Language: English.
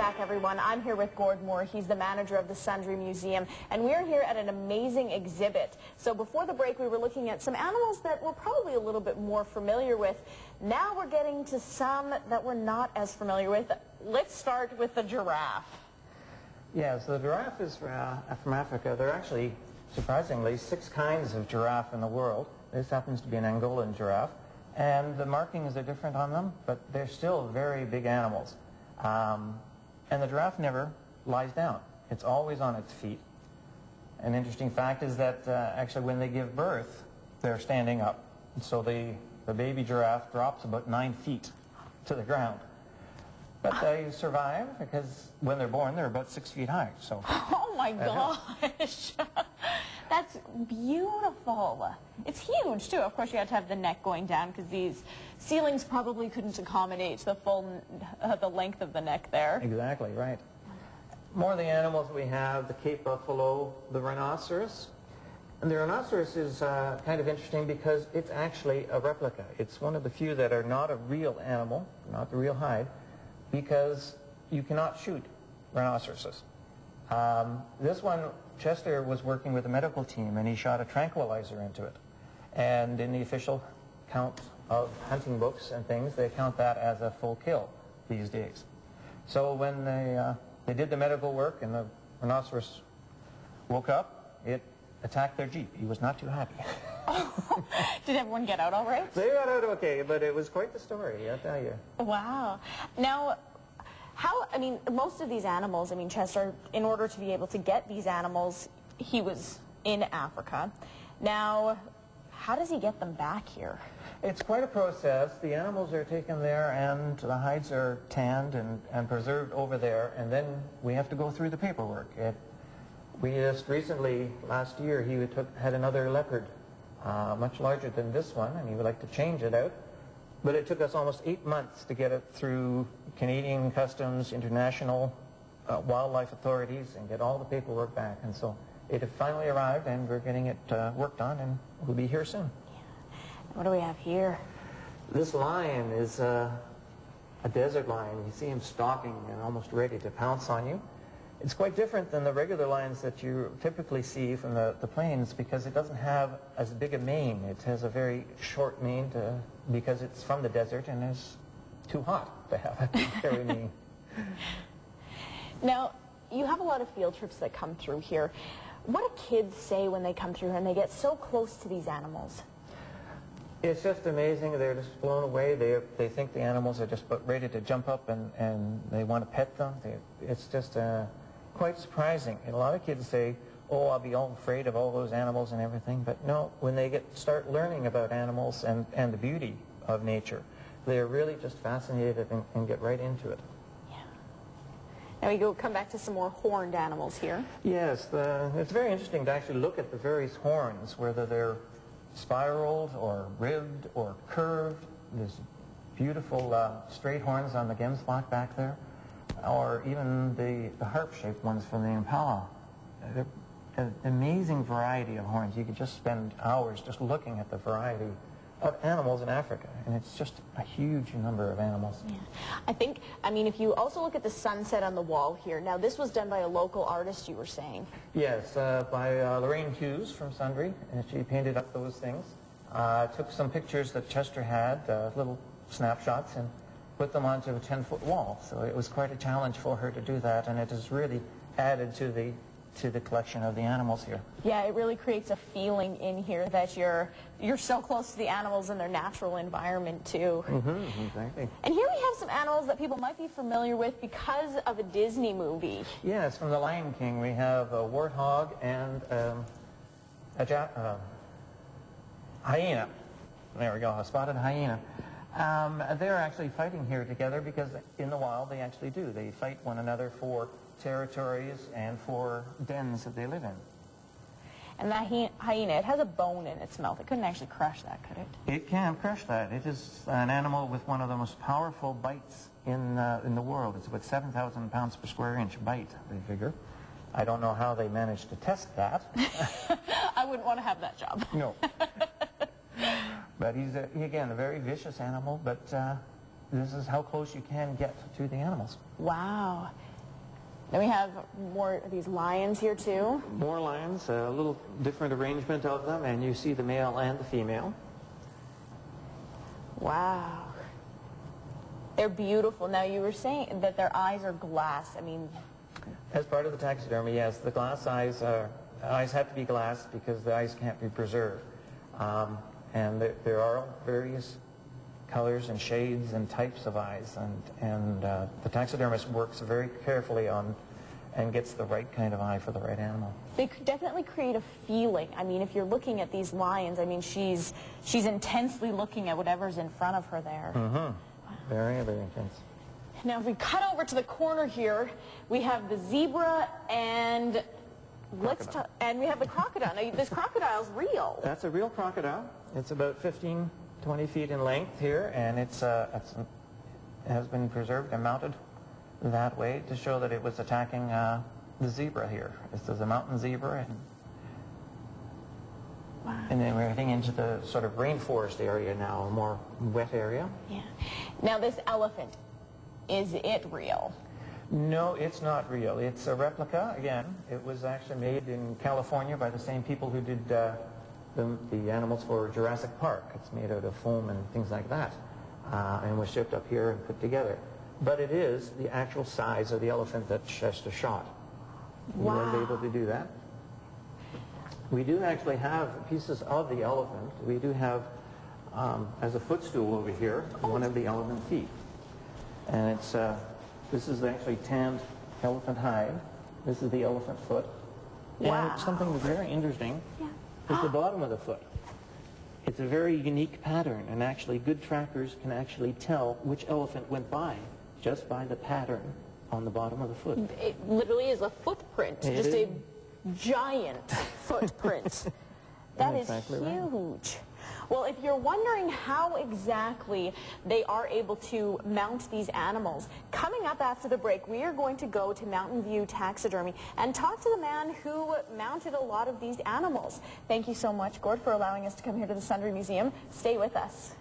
back, everyone. I'm here with Gord Moore. He's the manager of the Sundre Museum, and we're here at an amazing exhibit. So before the break, we were looking at some animals that we're probably a little bit more familiar with. Now we're getting to some that we're not as familiar with. Let's start with the giraffe. Yeah, so the giraffe is from Africa. There are actually, surprisingly, 6 kinds of giraffe in the world. This happens to be an Angolan giraffe. And the markings are different on them, but they're still very big animals. And the giraffe never lies down. It's always on its feet. An interesting fact is that actually when they give birth, they're standing up. And so the baby giraffe drops about 9 feet to the ground. But they survive because when they're born, they're about 6 feet high. So. Oh my gosh! That's beautiful. It's huge too. Of course, you have to have the neck going down because these ceilings probably couldn't accommodate the full, the length of the neck there. Exactly right. More of the animals we have: the Cape buffalo, the rhinoceros. And the rhinoceros is kind of interesting because it's actually a replica. It's one of the few that are not a real animal, not the real hide, because you cannot shoot rhinoceroses. This one, Chester was working with a medical team, and he shot a tranquilizer into it. And in the official count of hunting books and things, they count that as a full kill these days. So when they did the medical work and the rhinoceros woke up, it attacked their Jeep. He was not too happy. Did everyone get out all right? They got out okay, but it was quite the story, I'll tell you. Wow. Now, most of these animals, Chester, in order to be able to get these animals, he was in Africa. Now, how does he get them back here? It's quite a process. The animals are taken there and the hides are tanned and preserved over there, and then we have to go through the paperwork. We just recently, last year, he had another leopard, much larger than this one, and he would like to change it out. But it took us almost 8 months to get it through Canadian Customs, international wildlife authorities, and get all the paperwork back. And so it had finally arrived, and we're getting it worked on, and we'll be here soon. Yeah. What do we have here? This lion is a desert lion. You see him stalking and almost ready to pounce on you. It's quite different than the regular lions that you typically see from the plains because it doesn't have as big a mane. It has a very short mane because it's from the desert and it's too hot to have a hairy mane. Now, you have a lot of field trips that come through here. What do kids say when they come through here and they get so close to these animals? It's just amazing. They're just blown away. They think the animals are just about ready to jump up and they want to pet them. It's just quite surprising. And a lot of kids say, oh, I'll be all afraid of all those animals and everything. But no, when they start learning about animals and the beauty of nature, they're really just fascinated and get right into it. Yeah. Now we come back to some more horned animals here. Yes, it's very interesting to actually look at the various horns, whether they're spiraled or ribbed or curved. There's beautiful straight horns on the gemsbok back there, or even the harp-shaped ones from the impala. They're an amazing variety of horns. You could just spend hours just looking at the variety of animals in Africa, and it's just a huge number of animals. Yeah. If you also look at the sunset on the wall here, now this was done by a local artist, you were saying. Yes, by Lorraine Hughes from Sundre, and she painted up those things. Took some pictures that Chester had, little snapshots, and put them onto a 10-foot wall. So it was quite a challenge for her to do that, and it has really added to the collection of the animals here. Yeah, it really creates a feeling in here that you're so close to the animals in their natural environment too. Mm-hmm, exactly. And here we have some animals that people might be familiar with because of a Disney movie. Yes, from The Lion King we have a warthog and a hyena. There we go, a spotted hyena. They're actually fighting here together because in the wild they actually do. They fight one another for territories and for dens that they live in. And that hyena, it has a bone in its mouth. It couldn't actually crush that, could it? It can crush that. It is an animal with one of the most powerful bites in the world. It's about 7,000 pounds per square inch bite, they figure. I don't know how they managed to test that. I wouldn't want to have that job. No. But he's, again, a very vicious animal, but this is how close you can get to the animals. Wow. Then we have more of these lions here too. More lions, a little different arrangement of them, and you see the male and the female. Wow. They're beautiful. Now, you were saying that their eyes are glass. I mean... As part of the taxidermy, yes, the glass eyes have to be glass because the eyes can't be preserved. And there are various colors and shades and types of eyes, and the taxidermist works very carefully on and gets the right kind of eye for the right animal. They could definitely create a feeling. I mean, if you're looking at these lions, I mean, she's intensely looking at whatever's in front of her there. Mm-hmm. Very, very intense. Now, if we cut over to the corner here, we have the zebra and and we have the crocodile. Now, this crocodile's real. That's a real crocodile. It's about 15, 20 feet in length here, and it has been preserved and mounted that way to show that it was attacking the zebra here. This is a mountain zebra, and then we're heading into the sort of rainforest area now, a more wet area. Yeah. Now, this elephant, is it real? No, it's not real. It's a replica. Again, it was actually made in California by the same people who did the animals for Jurassic Park. It's made out of foam and things like that, and was shipped up here and put together. But it is the actual size of the elephant that Chester shot. Wow. We weren't able to do that. We do actually have pieces of the elephant. We do have, as a footstool over here, one of the elephant feet. And it's, this is actually tanned elephant hide. This is the elephant foot. Wow. And something that's very interesting is the bottom of the foot. It's a very unique pattern, and actually good trackers can actually tell which elephant went by just by the pattern on the bottom of the foot. It literally is a footprint, just a giant footprint. That is exactly huge. Right. Well, if you're wondering how exactly they are able to mount these animals, coming up after the break, we are going to go to Mountain View Taxidermy and talk to the man who mounted a lot of these animals. Thank you so much, Gord, for allowing us to come here to the Sundre Museum. Stay with us.